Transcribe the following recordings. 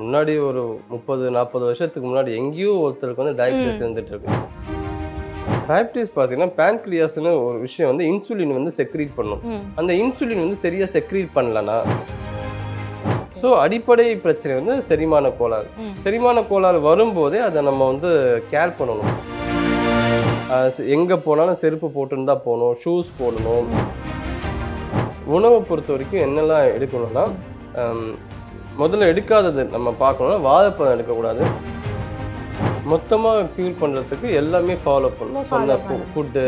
முன்னாடி ஒரு 30-40 வருஷத்துக்கு முன்னாடி எங்கேயோ ஒருத்தருக்கு வந்து டயபிட்டிஸ் இருந்துட்டு இருக்கு. டயபிட்டிஸ் பார்த்தீங்கன்னா பேன்க்ரியாஸ்னு ஒரு விஷயம் வந்து இன்சுலின் வந்து செக்ரீட் பண்ணும். அந்த இன்சுலின் வந்து சரியா செக்ரீட் பண்ணலனா ஸோ அடிப்படை பிரச்சனை வந்து செரிமான கோளாறு. செரிமான கோளாறு வரும்போதே அதை நம்ம வந்து கேர் பண்ணணும். எங்கே போனாலும் செருப்பு போட்டுன்னு தான் போகணும், ஷூஸ் போடணும். உணவை பொறுத்த வரைக்கும் என்னெல்லாம் எடுக்கணும்னா, முதல்ல எடுக்காதது நம்ம பார்க்கணும்னா வாழைப்பழம் எடுக்கக்கூடாது. மொத்தமாக க்யூர் பண்ணுறதுக்கு எல்லாமே ஃபாலோ பண்ணணும். சொன்ன ஃபுட்டு.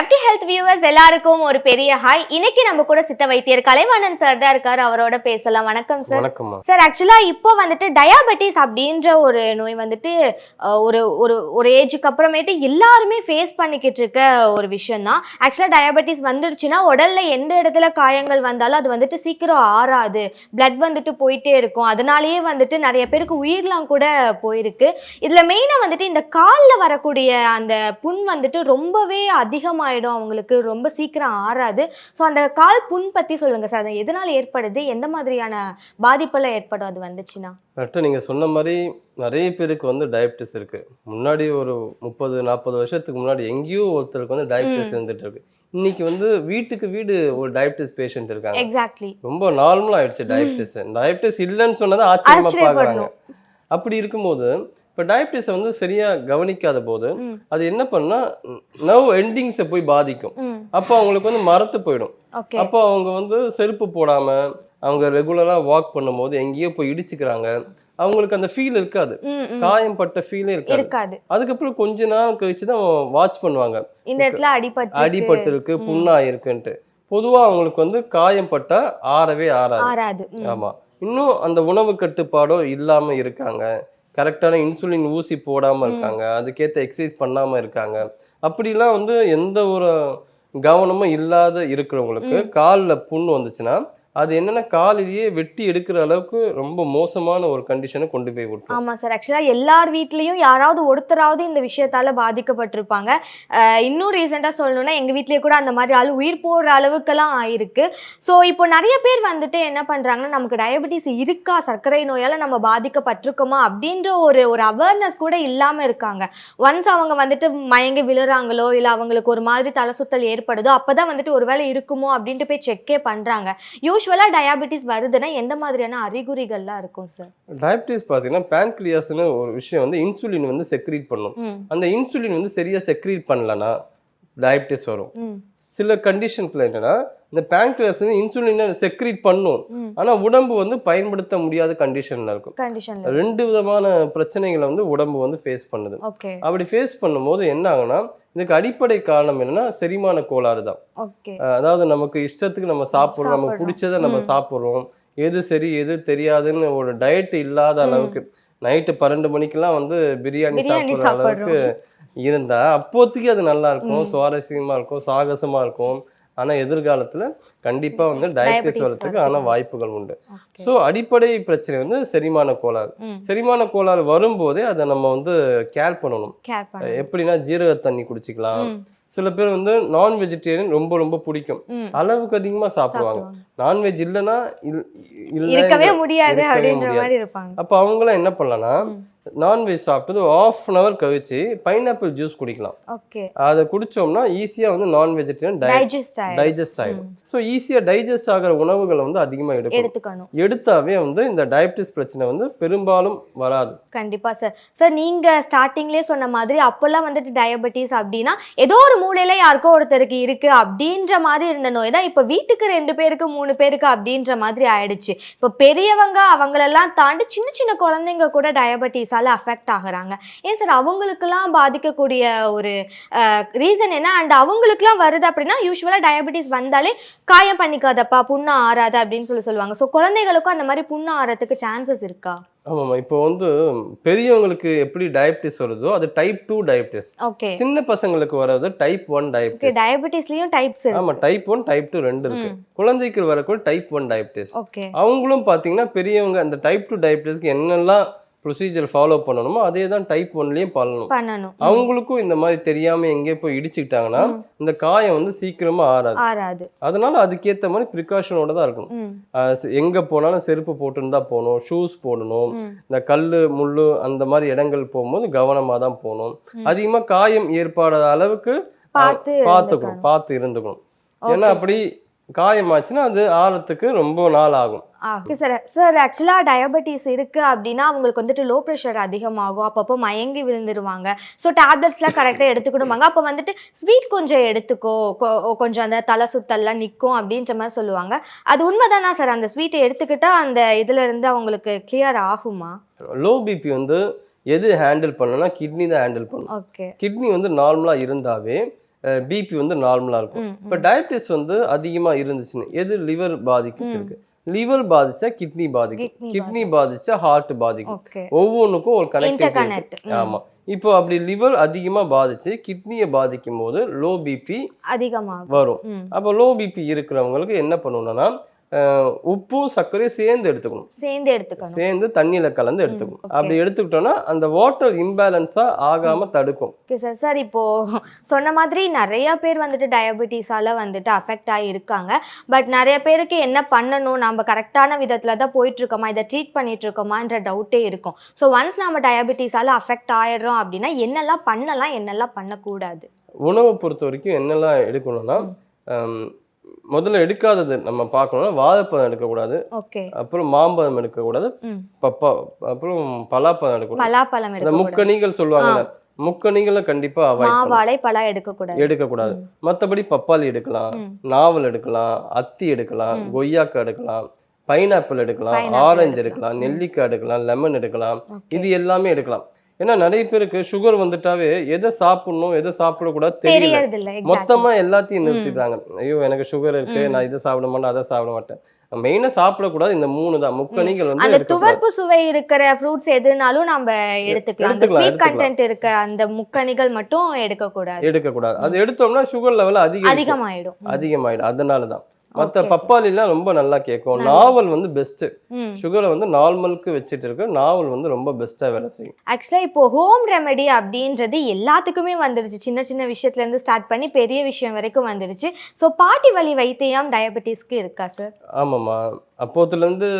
FT ஹெல்த் வியூவர்ஸ் எல்லாருக்கும் ஒரு பெரிய ஹாய். இன்னைக்கு நம்ம கூட சித்த வைத்தியர் கலைவாணன் சார் தான் இருக்காரு. அவரோட பேசலாம். வணக்கம் சார். வணக்கம் சார். ஆக்சுவலா இப்போ வந்துட்டு டயாபெட்டிஸ் அப்படின்ற ஒரு நோய் வந்துட்டு ஒரு ஒரு ஒரு ஏஜுக்கு அப்புறமேட்டு எல்லாருமே ஃபேஸ் பண்ணிக்கிட்டு இருக்க ஒரு விஷயம் தான். ஆக்சுவலா டயாபெட்டிஸ் வந்துருச்சுன்னா உடல்ல எந்த இடத்துல காயங்கள் வந்தாலும் அது வந்துட்டு சீக்கிரம் ஆறாது, பிளட் வந்துட்டு போயிட்டே இருக்கும். அதனாலேயே வந்துட்டு நிறைய பேருக்கு உயிர்லாம் கூட போயிருக்கு. இதுல மெயினா வந்துட்டு இந்த காலில் வரக்கூடிய அந்த புண் வந்துட்டு ரொம்பவே அதிகமாயிடும், அவங்களுக்கு ரொம்ப சீக்கிரம் ஆறாது. ஸோ அந்த கால் புண் பத்தி சொல்லுங்க சார். அது எதனால ஏற்படுது, எந்த மாதிரியான பாதிப்பெல்லாம் ஏற்படும் அது வந்துச்சுன்னா? கரெக்டாக நீங்கள் சொன்ன மாதிரி நிறைய பேருக்கு வந்து டயபிட்டிஸ் இருக்கு. முன்னாடி ஒரு 30-40 வருஷத்துக்கு முன்னாடி எங்கேயோ ஒருத்தருக்கு வந்து டயபிட்டிஸ் இருந்துட்டு இருக்கு. இன்னைக்கு வந்து வீட்டுக்கு வீடு ஒரு டயபிட்டிஸ் பேஷண்ட் இருக்காங்க. எக்ஸாக்ட்லி. ரொம்ப நார்மலா ஆயிடுச்சு டயபிட்டிஸ். டயபிட்டிஸ் இல்லைன்னு சொன்னதை ஆச்சரியமா பாக்குறாங்க. அப்படி இருக்கும்போது இப்போ டயபிட்டிஸை வந்து சரியா கவனிக்காத போது அது என்ன பண்ணா நர்வ் எண்டிங்ஸை போய் பாதிக்கும். அப்போ அவங்களுக்கு வந்து மரத்து போயிடும். அப்போ அவங்க வந்து செருப்பு போடாம அவங்க ரெகுலரா வாக் பண்ணும்போது எங்கேயோ போய் இடிச்சுக்கிறாங்க. அவங்களுக்கு அந்த ஃபீல் இருக்காது, காயம் பட்ட ஃபீலே இருக்காது. அதுக்கப்புறம் கொஞ்ச நாள் கழிச்சு தான் வாட்ச் பண்ணுவாங்க, இந்த இடத்துல அடிபட்டு இருக்கு, புண்ணா இருக்குன்ட்டு. பொதுவா அவங்களுக்கு வந்து காயம் பட்டா ஆறவே ஆறாது. ஆமா. இன்னும் அந்த உணவு கட்டுப்பாடோ இல்லாம இருக்காங்க, கரெக்டான இன்சுலின் ஊசி போடாம இருக்காங்க, அதுக்கேற்ற எக்ஸசைஸ் பண்ணாம இருக்காங்க, அப்படிலாம் வந்து எந்த ஒரு கவனமும் இல்லாத இருக்கிறவங்களுக்கு காலில் புண் வந்துச்சுன்னா அது என்னன்னா காலிலேயே வெட்டி எடுக்கிற அளவுக்கு ரொம்ப மோசமான ஒரு கண்டிஷனை கொண்டு போய் விட்டுரும். ஆமா சார். ஆக்சுவலா எல்லார் வீட்லயும் யாராவது ஒருத்தராவது இந்த விஷயத்தால பாதிக்கப்பட்டிருப்பாங்க. இன்னும் ரீசெண்டா சொல்லணும்னா எங்க வீட்லயே கூட அந்த மாதிரி ஆள் உயிர் போடுற அளவுக்குலாம் ஆயிருக்கு. ஸோ இப்போ நிறைய பேர் வந்துட்டு என்ன பண்றாங்கன்னா, நமக்கு டயபெட்டிஸ் இருக்கா, சர்க்கரை நோயால நம்ம பாதிக்கப்பட்டிருக்கோமா அப்படின்ற ஒரு அவேர்னஸ் கூட இல்லாம இருக்காங்க. ஒன்ஸ் அவங்க வந்துட்டு மயங்கி விழுறாங்களோ இல்ல அவங்களுக்கு ஒரு மாதிரி தலை சுத்தல் ஏற்படுதோ அப்பதான் வந்துட்டு ஒருவேளை இருக்குமோ அப்படின்ட்டு போய் செக்கே பண்றாங்க. யூசுவலா டயாபெட்டிஸ் வருதுன்னா எந்த மாதிரியான அறிகுறிகள்லாம் இருக்கும் சார்? டயபிட்டிஸ் பார்த்தீங்கன்னா பேன்க்ரியாஸ்னு ஒரு விஷயம் வந்து இன்சுலின் வந்து செக்ரீட் பண்ணும். அந்த இன்சுலின் வந்து சரியா செக்ரீட் பண்ணலனா டயபிட்டிஸ் வரும். சில கண்டிஷன்ஸ்ல என்னன்னா இந்த பேன்க்ரியாஸ் வந்து இன்சுலினை செக்ரீட் பண்ணும், ஆனா உடம்பு வந்து பயன்படுத்த முடியாத கண்டிஷன்ல இருக்கும். ரெண்டு விதமான பிரச்சனைகளை வந்து உடம்பு வந்து ஃபேஸ் பண்ணுது. அப்படி ஃபேஸ் பண்ணும்போது என்ன ஆகுனா, இதுக்கு அடிப்படை காரணம் என்னன்னா செரிமான கோளாறு தான். அதாவது நமக்கு இஷ்டத்துக்கு நம்ம சாப்பிடுறோம், நமக்கு பிடிச்சதை நம்ம சாப்பிடுறோம், எது சரி எது தெரியாதுன்னு ஒரு டயட் இல்லாத அளவுக்கு நைட்டு 12 மணிக்கெல்லாம் வந்து பிரியாணி சாப்பிடுற அளவுக்கு இருந்தா அப்போதைக்கு அது நல்லா இருக்கும், சுவாரஸ்யமா இருக்கும், சாகசமா இருக்கும். ஆனா எதிர்காலத்துல கண்டிப்பா வந்து டயபிட்டிஸ் வரதுக்கு ஆன வாய்ப்புகள் உண்டு. ஸோ அடிப்படை பிரச்சனை வந்து செரிமான கோளாறு. செரிமான கோளாறு வரும்போதே அதை நம்ம வந்து கேர் பண்ணணும். எப்படின்னா ஜீரக தண்ணி குடிச்சிக்கலாம். சில பேர் வந்து நான் வெஜிடேரியன் ரொம்ப ரொம்ப பிடிக்கும், அளவுக்கு அதிகமா சாப்பிடுவாங்க. நான்வெஜ் இல்லைன்னா இருக்கவே முடியாது அப்படின்ற மாதிரி இருப்பாங்க. அப்ப அவங்களாம் என்ன பண்ணலாம்னா, நான்வெஜ் சாப்பிட்டது 1/2 an hour கழிச்சு பைனாப்பிள் ஜூஸ் குடிக்கலாம். அதை குடிச்சோம்னா ஈஸியா வந்து நான் வெஜிடேரியன் டைஜஸ்ட் ஆயிடும். ஸோ ஈஸியா டைஜஸ்ட் ஆகிற உணவுகளை வந்து அதிகமா எடுத்துக்கணும். எடுத்தாவே வந்து இந்த டயபிட்டிஸ் பிரச்சனை வந்து பெரும்பாலும் வராது. கண்டிப்பா சார். சார் நீங்க ஸ்டார்டிங்லேயே சொன்ன மாதிரி அப்பெல்லாம் வந்துட்டு டயபெட்டிஸ் அப்படின்னா ஏதோ ஒரு மூலையில யாருக்கோ ஒருத்தருக்கு இருக்கு அப்படின்ற மாதிரி இருந்த நோய் தான் இப்ப வீட்டுக்கு 2 பேருக்கு 3 பேருக்கு அப்படின்ற மாதிரி ஆயிடுச்சு. இப்ப பெரியவங்க அவங்களெல்லாம் தாண்டி சின்ன சின்ன குழந்தைங்க கூட டயபெட்டிஸால அஃபெக்ட் ஆகுறாங்க. ஏன் சார் அவங்களுக்குலாம் பாதிக்கக்கூடிய ஒரு ரீசன் என்ன? அண்ட் அவங்களுக்குலாம் வருது அப்படின்னா யூஸ்வலா டயபெட்டிஸ் வந்தாலே காயம் பண்ணிக்காதப்பா, புண்ணு ஆறாது அப்படின்னு சொல்லுவாங்க. ஸோ குழந்தைகளுக்கும் அந்த மாதிரி புண்ணு ஆறதுக்கு சான்சஸ் இருக்கா? ஆமாம். இப்போ வந்து பெரியவங்களுக்கு எப்படி டயபிட்டிஸ் வருதோ அது டைப் 2 டயபிட்டிஸ். சின்ன பசங்களுக்கு வர்றது டைப் 1 டயபிட்டிஸ். டயபிட்டிஸ்லயும் டைப்ஸ் இருக்கு. ஆமா, டைப் 1 டைப் 2 ரெண்டு இருக்கு. குழந்தைக்கு வரக்கூடிய டைப் 1 டயபிட்டிஸ். அவங்களும் பாத்தீங்கன்னா பெரியவங்க அந்த டைப் 2 டயபிட்டிஸ்க்கு என்னெல்லாம் ப்ரொசீஜர் ஃபாலோ பண்ணணுமோ அதே தான் டைப் 1லயும் பண்ணணும். அவங்களுக்கும் இந்த மாதிரி தெரியாம எங்கே போய் இடிச்சுக்கிட்டாங்கன்னா இந்த காயம் வந்து சீக்கிரமா ஆறாது. அதனால அதுக்கேற்ற மாதிரி ப்ரிகாஷனோட தான் இருக்கணும். எங்க போனாலும் செருப்பு போட்டுன்னு தான் போகணும், ஷூஸ் போடணும். இந்த கல்லு முள்ளு அந்த மாதிரி இடங்கள் போகும்போது கவனமா தான் போகணும். அதிகமா காயம் ஏற்படாத அளவுக்கு பார்த்து இருந்துக்கணும். ஏன்னா அப்படி காயமாச்சுன்னா அது ஆறதுக்கு ரொம்ப நாள் ஆகும். சார் ஆக்சுவலாக டயபெட்டிஸ் இருக்குது அப்படின்னா அவங்களுக்கு வந்துட்டு லோ ப்ரெஷர் அதிகமாகும், அப்பப்போ மயங்கி விழுந்துருவாங்க. ஸோ டேப்லெட்ஸ்லாம் கரெக்டாக எடுத்துக்கிடுவாங்க. அப்போ வந்துட்டு ஸ்வீட் கொஞ்சம் எடுத்துக்கோ, கொஞ்சம் அந்த தலை சுத்தல்லாம் நிற்கும் அப்படின்ற மாதிரி சொல்லுவாங்க. அது உண்மைதானா சார்? அந்த ஸ்வீட்டை எடுத்துக்கிட்டா அந்த இதுல இருந்து அவங்களுக்கு கிளியர் ஆகுமா? லோ பிபி வந்து எது ஹேண்டில் பண்ணணும்னா கிட்னி தான் ஹேண்டில் பண்ணும். ஓகே. கிட்னி வந்து நார்மலாக இருந்தாவே பிபி வந்து நார்மலாக இருக்கும். இப்போ டயபிட்டிஸ் வந்து அதிகமாக இருந்துச்சுன்னு எது லிவர் பாதிக்கு லிவர் பாதிச்சா கிட்னி பாதிக்கும், கிட்னி பாதிச்சா ஹார்ட் பாதிக்கும். ஒவ்வொன்றுக்கும் ஒரு கனெக்ட். ஆமா. இப்போ அப்படி லிவர் அதிகமா பாதிச்சு கிட்னியை பாதிக்கும் போது லோ பிபி அதிகமா வரும். அப்போ லோ பிபி இருக்கிறவங்களுக்கு என்ன பண்ணணும்னா உப்பும் சர்க்கரையும் சேர்ந்து தண்ணியில கலந்து எடுத்துக்கணும். அப்படி எடுத்துக்கிட்டோம்னா அந்த வாட்டர் இம்பேலன்ஸா ஆகாம தடுக்கும். சார் இப்போ சொன்ன மாதிரி நிறைய பேர் வந்துட்டு டயபெட்டிஸால வந்துட்டு அஃபெக்ட் ஆகி இருக்காங்க. பட் நிறைய பேருக்கு என்ன பண்ணணும், நம்ம கரெக்டான விதத்துல தான் போயிட்டு இருக்கோமா, இதை ட்ரீட் பண்ணிட்டு இருக்கோமான்ற டவுட்டே இருக்கும். ஸோ ஒன்ஸ் நம்ம டயபெட்டிஸால அஃபெக்ட் ஆயிடுறோம் அப்படின்னா என்னெல்லாம் பண்ணலாம், என்னெல்லாம் பண்ணக்கூடாது? உணவை பொறுத்த வரைக்கும் என்னெல்லாம் எடுக்கணும்னா முதல்ல எடுக்காதது நம்ம பார்க்கணும்னா வாழைப்பழம் எடுக்கக்கூடாது, அப்புறம் மாம்பழம் எடுக்கக்கூடாது, அப்புறம் பலாப்பழம் எடுக்கக்கூடாது. முக்கணிகள் சொல்லுவாங்க, முக்கணிகளை கண்டிப்பா எடுக்கக்கூடாது. மற்றபடி பப்பாளி எடுக்கலாம், நாவல் எடுக்கலாம், அத்தி எடுக்கலாம், கொய்யாக்காய் எடுக்கலாம், பைனாப்பிள் எடுக்கலாம், ஆரஞ்சு எடுக்கலாம், நெல்லிக்காய் எடுக்கலாம், லெமன் எடுக்கலாம். இது எல்லாமே எடுக்கலாம். ஏன்னா நிறைய பேருக்கு சுகர் வந்துட்டாவே எதை சாப்பிடணும் எதை சாப்பிடக்கூடாது தெரியல, மொத்தமா எல்லாத்தையும் நிறுத்திடுறாங்க. ஐயோ எனக்கு சுகர் இருக்கு, நான் இதை சாப்பிட மாட்டேன் அதை சாப்பிட மாட்டேன். மெயினா சாப்பிடக்கூடாது இந்த 3 தான். முக்கணிகள் வந்து அந்த துவர்ப்பு சுவை இருக்கிற ஃப்ரூட்ஸ் எதுனாலும் நம்ம எடுத்துக்கலாம். அந்த ஸ்வீட் கண்டென்ட் இருக்க அந்த முக்கணிகள் மட்டும் எடுக்கக்கூடாது. அது எடுத்தோம்னா சுகர் லெவல் அதிகமாயிடும். அதனாலதான். மற்ற பப்பாளிலாம் ரொம்ப நல்லா கேட்கும். நாவல் வந்து பெஸ்ட், சுகரை வந்து நார்மலுக்கு வச்சுட்டு இருக்க நாவல் வந்து ரொம்ப பெஸ்டா வேலை செய்யும். ஆக்சுவலா இப்போ ஹோம் ரெமெடி அப்படின்றது எல்லாத்துக்குமே வந்துருச்சு, சின்ன சின்ன விஷயத்துல இருந்து ஸ்டார்ட் பண்ணி பெரிய விஷயம் வரைக்கும் வந்துருச்சு. ஸோ பாட்டி வலி வைத்தியம் டயபெட்டிஸ்க்கு இருக்கா சார்? ஆமாம்மா, அப்போத்துல இருந்து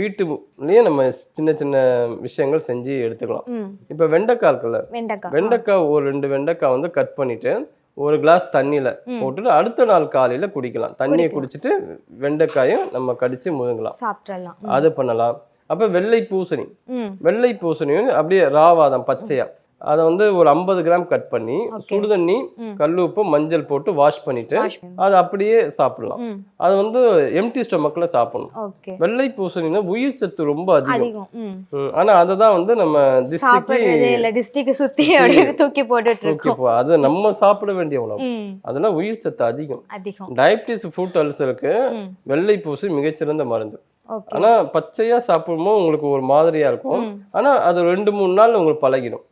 வீட்டுலயே நம்ம சின்ன சின்ன விஷயங்கள் செஞ்சு எடுத்துக்கலாம். இப்ப வெண்டைக்காய் இருக்குல்ல, வெண்டைக்காய் ஒரு 2 வெண்டைக்காய் வந்து கட் பண்ணிட்டு ஒரு கிளாஸ் தண்ணியில போட்டுட்டு அடுத்த நாள் காலையில குடிக்கலாம். தண்ணியை குடிச்சிட்டு வெண்டைக்காயும் நம்ம கடிச்சு முழுங்கலாம், அது பண்ணலாம். அப்ப வெள்ளை பூசணியும் அப்படியே ராவாதம் பச்சையா அதை வந்து ஒரு 50 கிராம் கட் பண்ணி சுடுதண்ணி கல்லுப்பு மஞ்சள் போட்டு வாஷ் பண்ணிட்டு அதை அப்படியே சாப்பிடலாம். அது வந்து எம்டி ஸ்டொமக்ல சாப்பிடணும். வெள்ளை பூசணினா உயிர் சத்து ரொம்ப அதிகம். ஆனா அததான் வந்து நம்ம அது நம்ம சாப்பிட வேண்டிய உணவு. அதெல்லாம் உயிர் சத்து அதிகம். டயபிட்டிஸ் ஃபுட் அல்சருக்கு வெள்ளை பூசணி மிகச்சிறந்த மருந்து. ஆனா பச்சையா சாப்பிடும்போது உங்களுக்கு ஒரு மாதிரியா இருக்கும். ஆனா அது 2-3 நாள் உங்களுக்கு பழகிடும்.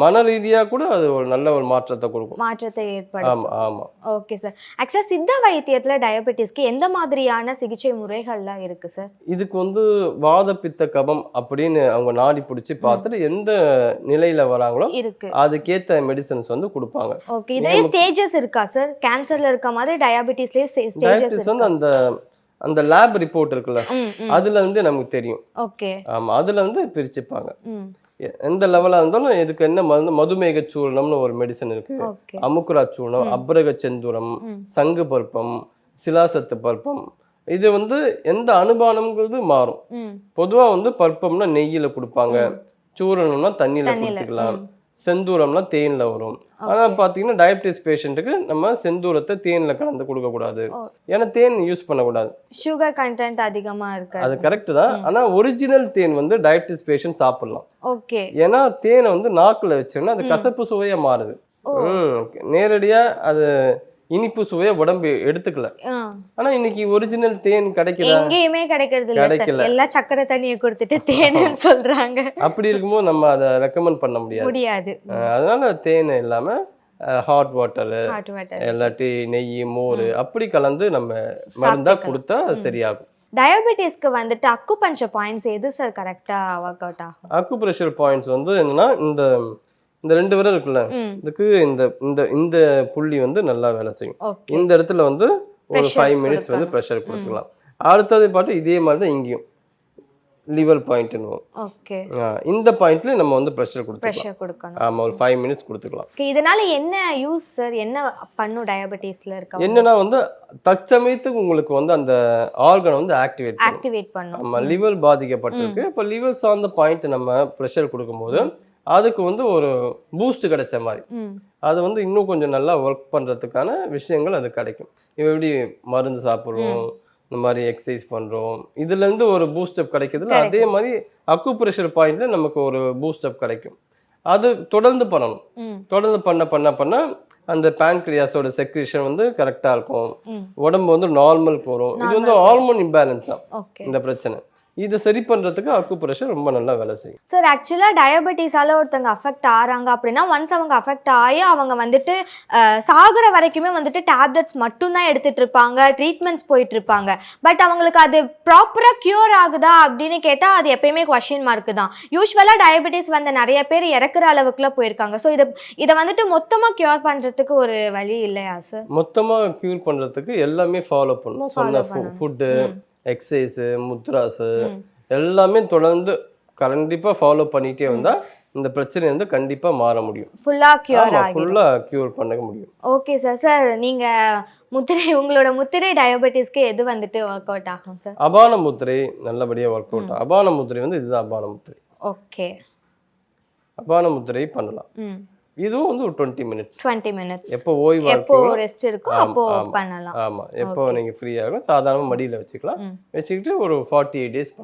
மன ரீதியா கூட அது ஒரு நல்ல ஒரு மாற்றத்தை ஏற்படுத்தும். ஆமா. Okay sir. ஆக்சுவலா சித்த வைத்தியத்துல டயபெட்டிஸ்க்கு எந்த மாதிரியான சிகிச்சை முறைகள்லாம் இருக்கு சார்? இதுக்கு வந்து வாத பித்த கபம் அப்படின்னு அவங்க நாடி பிடிச்சி பார்த்துட்டு எந்த நிலையில வராங்களோ அதுக்கேத்த மெடிசன்ஸ் வந்து கொடுப்பாங்க. ஓகே. இதுலயே ஸ்டேஜஸ் இருக்கா சார்? கேன்சர்ல இருக்க மாதிரி டயபெட்டிஸ்லயே ஸ்டேஜஸ் வந்து அந்த லேப் ரிப்போர்ட் இருக்குல்ல, அதுல இருந்து நமக்கு தெரியும். ஓகே. ஆமா, அதுல இருந்து பிரிச்சுப்பாங்க. எந்த லெவலா இருந்தாலும் இதுக்கு என்ன மருந்து, மதுமேக சூர்ணம்னு ஒரு மெடிசன் இருக்கு, அமுக்குரா சூர்ணம், அப்ரக செந்தூரம், சங்கு பருப்பம், சிலாசத்து பருப்பம். இது வந்து எந்த அனுபானம்ங்கிறது மாறும். பொதுவா வந்து பருப்பம்னா நெய்யில கொடுப்பாங்க, சூரணம்னா தண்ணியில குடிக்கலாம், செந்தூரம்னா தேன்ல வரும். ஆனா பாத்தீங்கன்னா டயபிட்டிஸ் பேஷண்ட்டுக்கு நம்ம செந்தூரத்தை தேன்ல கலந்து கொடுக்க கூடாது, ஏன்னா தேன் யூஸ் பண்ணக்கூடாது, சுகர் கண்டென்ட் அதிகமா இருக்கு. அது கரெக்ட் தான். ஆனா ஒரிஜினல் தேன் வந்து டயபிட்டிஸ் பேஷண்ட் சாப்பிடலாம். ஓகே. ஏன்னா தேனை வந்து நாக்குல வச்சோம்னா அது கசப்பு சுவையா மாறுது. நேரடியா அது இனிப்பு சுவையை உடம்பு எடுத்துக்கல. ஆனா இன்னைக்கு ஒரிஜினல் தேன் கிடைக்கல, எங்கேயுமே கிடைக்கல. எல்லாம் சக்கரை தண்ணியை கொடுத்துட்டு தேன்னு சொல்றாங்க. அப்படி இருக்கும்போது நம்ம அதை ரெக்கமெண்ட் பண்ண முடியாது. அதனால தேன் இல்லாம ஹாட் வாட்டர் இல்லாட்டி நெய் மோர் அப்படி கலந்து நம்ம மருந்தா கொடுத்தா சரியாகும். டயபெட்டிஸ்க்கு வந்துட்டு அக்குபஞ்சர் பாயிண்ட்ஸ் எது சார் கரெக்டா ஒர்க் அவுட் ஆகும்? அக்குப்ரெஷர் பாயிண்ட்ஸ் வந்து என்னன்னா இந்த இந்த 2 விரல் இருக்குல்ல, இதுக்கு இந்த இந்த இந்த புள்ளி வந்து நல்லா வேலை செய்யும். ஓகே. இந்த இடத்துல வந்து ஒரு 5 மினிட்ஸ் வந்து ப்ரெஷர் கொடுத்துக்கலாம். அடுத்தது பாட்டு இதே மாதிரி தான் இங்கேயும் லிவர் பாயிண்ட்னுவோம். ஓகே. இந்த பாயிண்ட்ல நம்ம வந்து ப்ரெஷர் கொடுத்துக்கலாம். ப்ரெஷர் கொடுக்கணும். ஆமா, ஒரு 5 மினிட்ஸ் கொடுத்துக்கலாம். ஓகே. இதனால என்ன யூஸ் சார்? என்ன பண்ணும் டயபெட்டிஸ்ல இருக்க? என்னன்னா வந்து தற்சமயத்துக்கு உங்களுக்கு வந்து அந்த ஆர்கன் வந்து ஆக்டிவேட் பண்ணும். ஆமா, லிவர் பாதிக்கப்பட்டிருக்கு. இப்போ லிவர் சார்ந்த பாயிண்ட் நம்ம ப்ரெஷர் கொடுக்கும்போது அதுக்கு வந்து ஒரு பூஸ்ட் கிடைச்ச மாதிரி, அது வந்து இன்னும் கொஞ்சம் நல்லா ஒர்க் பண்றதுக்கான விஷயங்கள் அது கிடைக்கும். இப்போ எப்படி மருந்து சாப்பிட்றோம், இந்த மாதிரி எக்ஸசைஸ் பண்றோம், இதுல இருந்து ஒரு பூஸ்டப் கிடைக்குதுல, அதே மாதிரி அக்குப்ரெஷர் பாயிண்ட்ல நமக்கு ஒரு பூஸ்டப் கிடைக்கும். அது தொடர்ந்து பண்ணணும். தொடர்ந்து பண்ண அந்த பேன்க்ரியாஸோட செக்ரீஷன் வந்து கரெக்டா இருக்கும். உடம்பு வந்து நார்மலுக்கு வரும். இது வந்து ஹார்மோன் இம்பேலன்ஸ் தான் இந்த பிரச்சனை. இது சரி பண்றதுக்கு அக்குப்ரெஷர் ரொம்ப நல்லா வேலை செய்யும். சார் ஆக்சுவலா டயபெட்டிஸால ஒருத்தங்க அஃபெக்ட் ஆறாங்க அப்படின்னா ஒன்ஸ் அவங்க அஃபெக்ட் ஆகி அவங்க வந்துட்டு சாகுற வரைக்குமே வந்துட்டு டேப்லெட்ஸ் மட்டும் தான் எடுத்துட்டு இருப்பாங்க, ட்ரீட்மெண்ட்ஸ் போயிட்டு இருப்பாங்க. பட் அவங்களுக்கு அது ப்ராப்பரா கியூர் ஆகுதா அப்படின்னு கேட்டா அது எப்பயுமே கொஸ்டின் மார்க் தான். யூஸ்வலா டயபெட்டிஸ் வந்த நிறைய பேர் இறக்குற அளவுக்குலாம் போயிருக்காங்க. ஸோ இதை வந்துட்டு மொத்தமா கியூர் பண்றதுக்கு ஒரு வழி இல்லையா சார்? மொத்தமா கியூர் பண்றதுக்கு எல்லாமே ஃபாலோ பண்ணணும். சொன்ன ஃபுட்டு, எக்ஸசைஸ், முத்ராஸ் எல்லாமே தொடர்ந்து கண்டிப்பா ஃபாலோ பண்ணிட்டே வந்தா இந்த பிரச்சனை வந்து கண்டிப்பா மாற முடியும். ஃபுல்லா கியூர் பண்ண முடியும். Okay sir. சார் நீங்க உங்களோட முத்திரை டயபெட்டிஸ்க்கு எது வந்துட்டு ஒர்க் அவுட் ஆகும் சார்? அபான முத்திரை நல்லபடியா ஒர்க் அவுட். அபான முத்திரை வந்து இதுதான் அபான முத்திரை. ஓகே. அபான முத்திரை பண்ணலாம். இதுவும் வந்து ஒரு 20 மினிட்ஸ். எப்போ ஓய்வா எப்போ ரெஸ்ட் இருக்கோ அப்போ பண்ணலாம். ஆமா, எப்போ நீங்க ஃப்ரீயா இருக்கோ சாதாரண மடியில வச்சுக்கலாம். வச்சுக்கிட்டு ஒரு 48 டேஸ்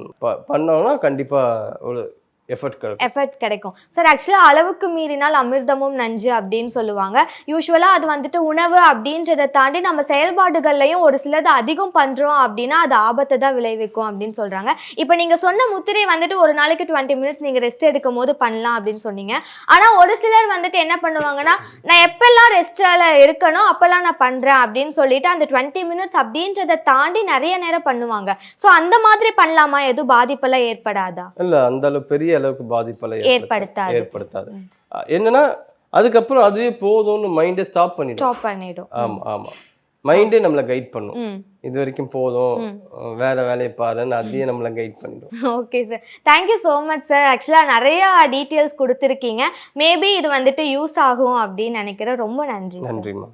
பண்ணோம்னா கண்டிப்பா ஒரு எஃபர்ட் கிடைக்கும். சார் ஆக்சுவலா அளவுக்கு மீறினால் அமிர்தமும் நஞ்சு அப்படின்னு சொல்லுவாங்க. யூஸ்வலா அது வந்துட்டு உணவு அப்படின்றத தாண்டி நம்ம செயல்பாடுகள்லையும் ஒரு சிலது அதிகம் பண்றோம் அப்படின்னா அது ஆபத்தை தான் விளைவிக்கும் அப்படின்னு சொல்றாங்க. இப்போ நீங்க சொன்ன முத்திரை வந்துட்டு ஒரு நாளைக்கு 20 மினிட்ஸ் நீங்க ரெஸ்ட் எடுக்கும் போது பண்ணலாம் அப்படின்னு சொன்னீங்க. ஆனா ஒரு சிலர் வந்துட்டு என்ன பண்ணுவாங்கன்னா, நான் எப்பெல்லாம் ரெஸ்ட்ல இருக்கணும் அப்பெல்லாம் நான் பண்றேன் அப்படின்னு சொல்லிட்டு அந்த 20 மினிட்ஸ் அப்படின்றத தாண்டி நிறைய நேரம் பண்ணுவாங்க. ஸோ அந்த மாதிரி பண்ணலாமா? எதுவும் பாதிப்பெல்லாம் ஏற்படாதா? இல்ல, அந்த அளவு பெரிய அளவுக்கு பாதிப்பலை ஏற்படுத்தாது. என்னன்னா அதுக்கப்புறம் அதுவே போதும்னு மைண்டே ஸ்டாப் பண்ணிடும். ஆமா, மைண்டே நம்மளை கைட் பண்ணும். இது வரைக்கும் போதும், வேற வேலையை பாருன்னு அதையே நம்மளை கைட் பண்ணிடும். Okay sir, thank you so much sir. ஆக்சுவலாக நிறைய டீட்டெயில்ஸ் கொடுத்துருக்கீங்க. மேபி இது வந்துட்டு யூஸ் ஆகும் அப்படின்னு நினைக்கிறேன். ரொம்ப நன்றிம்மா.